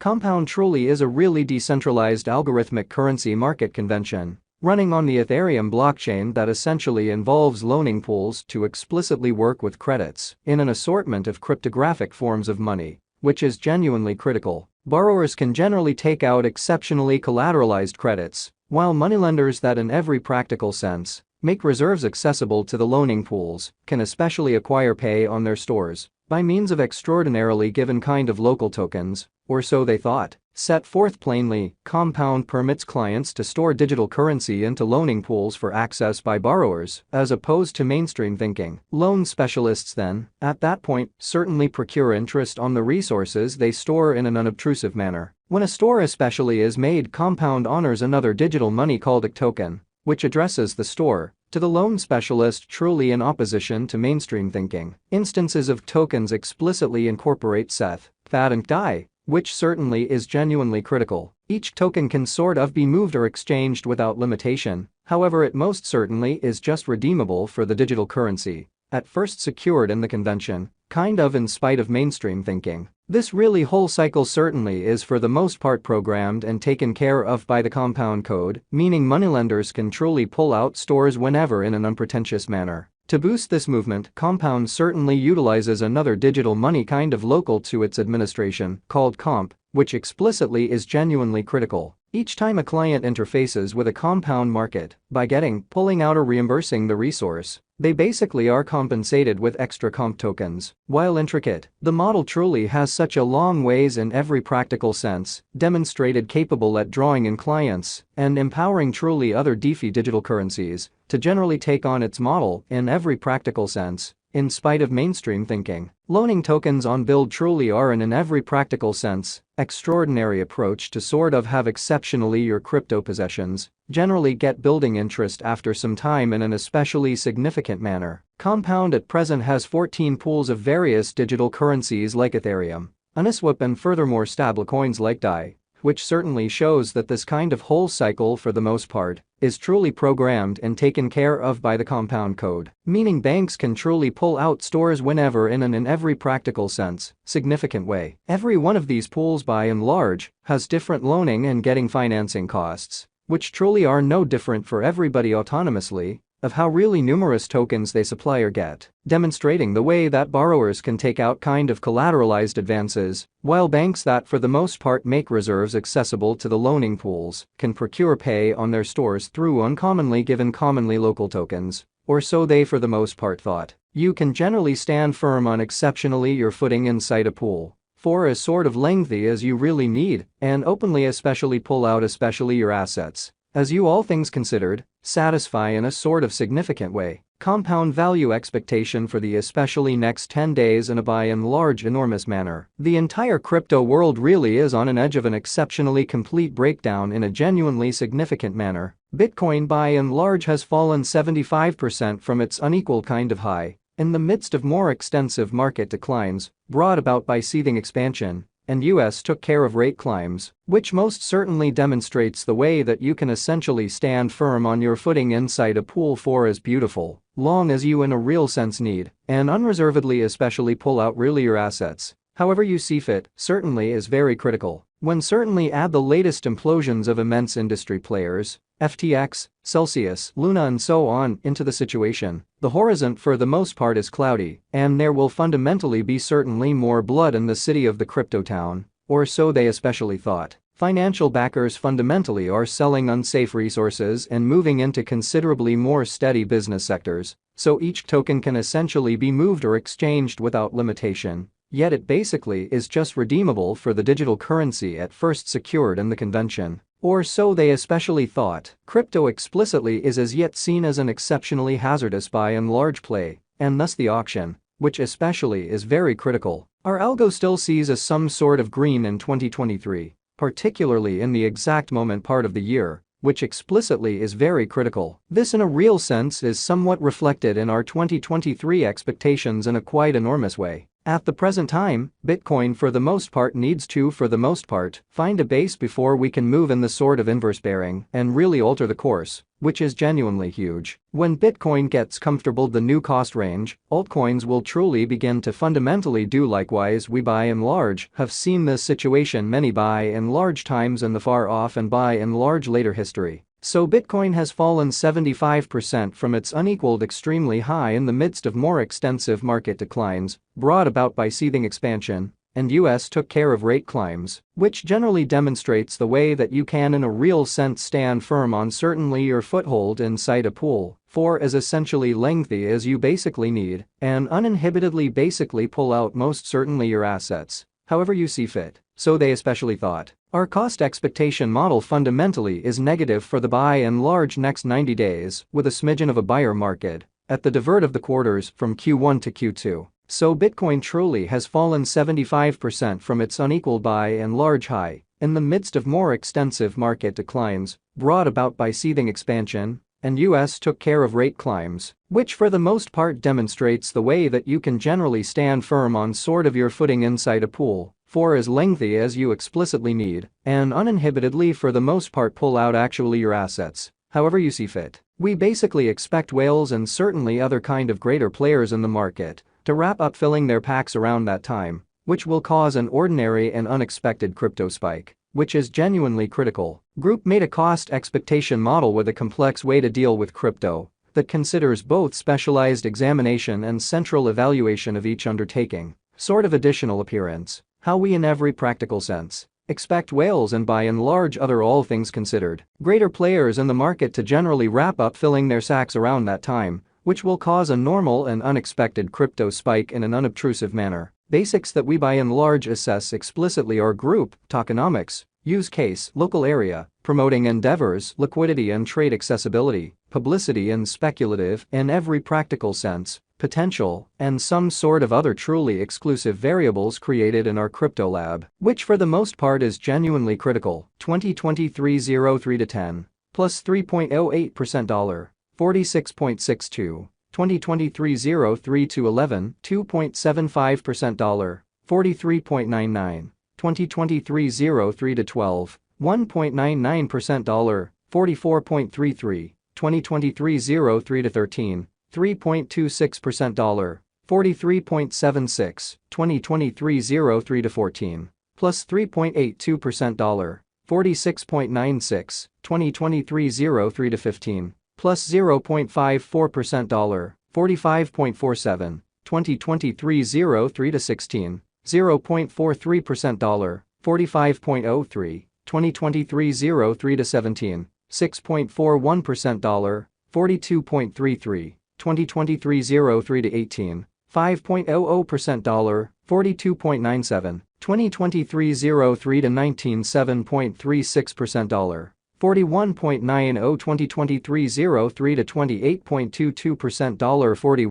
Compound truly is a really decentralized algorithmic currency market convention running on the Ethereum blockchain that essentially involves loaning pools to explicitly work with credits in an assortment of cryptographic forms of money, which is genuinely critical. Borrowers can generally take out exceptionally collateralized credits, while moneylenders that in every practical sense make reserves accessible to the loaning pools can especially acquire pay on their stores by means of extraordinarily given kind of local tokens, or so they thought. Set forth plainly, Compound permits clients to store digital currency into loaning pools for access by borrowers, as opposed to mainstream thinking. Loan specialists then, at that point, certainly procure interest on the resources they store in an unobtrusive manner. When a store especially is made, Compound honors another digital money called a token, which addresses the store to the loan specialist, truly in opposition to mainstream thinking. Instances of tokens explicitly incorporate Seth, Fat and Dai, which certainly is genuinely critical. Each token can sort of be moved or exchanged without limitation, however it most certainly is just redeemable for the digital currency, at first secured in the convention, kind of in spite of mainstream thinking. This really whole cycle certainly is for the most part programmed and taken care of by the Compound code, meaning moneylenders can truly pull out stores whenever in an unpretentious manner. To boost this movement, Compound certainly utilizes another digital money kind of local to its administration, called Comp, which explicitly is genuinely critical. Each time a client interfaces with a Compound market, by getting, pulling out or reimbursing the resource, they basically are compensated with extra comp tokens. While intricate, the model truly has such a long ways in every practical sense, demonstrated capable at drawing in clients and empowering truly other DeFi digital currencies to generally take on its model in every practical sense, in spite of mainstream thinking. Loaning tokens on build truly are in every practical sense extraordinary approach to sort of have exceptionally your crypto possessions generally get building interest after some time in an especially significant manner. Compound at present has 14 pools of various digital currencies like Ethereum, Uniswap and furthermore stablecoins like DAI, which certainly shows that this kind of whole cycle for the most part is truly programmed and taken care of by the Compound code, meaning banks can truly pull out stores whenever in every practical sense, significant way. Every one of these pools by and large has different loaning and getting financing costs, which truly are no different for everybody autonomously of how really numerous tokens they supply or get, demonstrating the way that borrowers can take out kind of collateralized advances, while banks that for the most part make reserves accessible to the loaning pools can procure pay on their stores through uncommonly given commonly local tokens, or so they for the most part thought. You can generally stand firm on exceptionally your footing inside a pool for as sort of lengthy as you really need and openly especially pull out especially your assets, as you all things considered, satisfy in a sort of significant way. Compound value expectation for the especially next 10 days in a by and large enormous manner. The entire crypto world really is on an edge of an exceptionally complete breakdown in a genuinely significant manner. Bitcoin by and large has fallen 75% from its unequal kind of high in the midst of more extensive market declines brought about by seething expansion, and US took care of rate climbs, which most certainly demonstrates the way that you can essentially stand firm on your footing inside a pool for as beautiful, long as you in a real sense need, and unreservedly especially pull out really your assets, however you see fit, certainly is very critical. When certainly add the latest implosions of immense industry players, FTX, Celsius, Luna and so on into the situation, the horizon for the most part is cloudy, and there will fundamentally be certainly more blood in the city of the crypto town, or so they especially thought. Financial backers fundamentally are selling unsafe resources and moving into considerably more steady business sectors, so each token can essentially be moved or exchanged without limitation. Yet it basically is just redeemable for the digital currency at first secured in the convention, or so they especially thought. Crypto explicitly is as yet seen as an exceptionally hazardous by and large play, and thus the auction, which especially is very critical. Our algo still sees as some sort of green in 2023, particularly in the exact moment part of the year, which explicitly is very critical. This in a real sense is somewhat reflected in our 2023 expectations in a quite enormous way. At the present time, Bitcoin for the most part needs to find a base before we can move in the sort of inverse bearing and really alter the course, which is genuinely huge. When Bitcoin gets comfortable the new cost range, altcoins will truly begin to fundamentally do likewise. We by and large have seen this situation many by and large times in the far off and by and large later history. So Bitcoin has fallen 75% from its unequaled extremely high in the midst of more extensive market declines brought about by seething expansion, and US took care of rate climbs, which generally demonstrates the way that you can in a real sense stand firm on certainly your foothold inside a pool for as essentially lengthy as you basically need and uninhibitedly basically pull out most certainly your assets, however you see fit. So they especially thought. Our cost expectation model fundamentally is negative for the by and large next 90 days with a smidgen of a buyer market at the divert of the quarters from Q1 to Q2. So Bitcoin truly has fallen 75% from its unequaled by and large high in the midst of more extensive market declines brought about by seething expansion, and US took care of rate climbs, which for the most part demonstrates the way that you can generally stand firm on sort of your footing inside a pool for as lengthy as you explicitly need and uninhibitedly for the most part pull out actually your assets, however you see fit. We basically expect whales and certainly other kind of greater players in the market to wrap up filling their packs around that time, which will cause an ordinary and unexpected crypto spike, which is genuinely critical. Group made a cost expectation model with a complex way to deal with crypto that considers both specialized examination and central evaluation of each undertaking, sort of additional appearance. How we in every practical sense expect whales and by and large other all things considered greater players in the market to generally wrap up filling their sacks around that time, which will cause a normal and unexpected crypto spike in an unobtrusive manner. Basics that we by and large assess explicitly are group, tokenomics, use case, local area, promoting endeavors, liquidity and trade accessibility, publicity and speculative in every practical sense, potential, and some sort of other truly exclusive variables created in our crypto lab, which for the most part is genuinely critical. 2023 03 to 10, plus 3.08% dollar, 46.62. 2023 03 to 11, 2.75% dollar, 43.99. 2023 03 to 12, 1.99% dollar, 44.33. 2023 03 to 13, 3.26% dollar, 43.76. 2023 03 to 14, plus 3.82% dollar, 46.96. 2023 03 to 15, plus 0.54% dollar, 45.47. 2023 03 to 16, 0.43% dollar, 45.03. 2023 03 to 17, 6.41% dollar, 42.33. 2023 03 to 18, 5.00% dollar, 42.97. 2023 03 to 19, 7.36% dollar, 41.90. 2023 03 to 28.22% dollar, 40.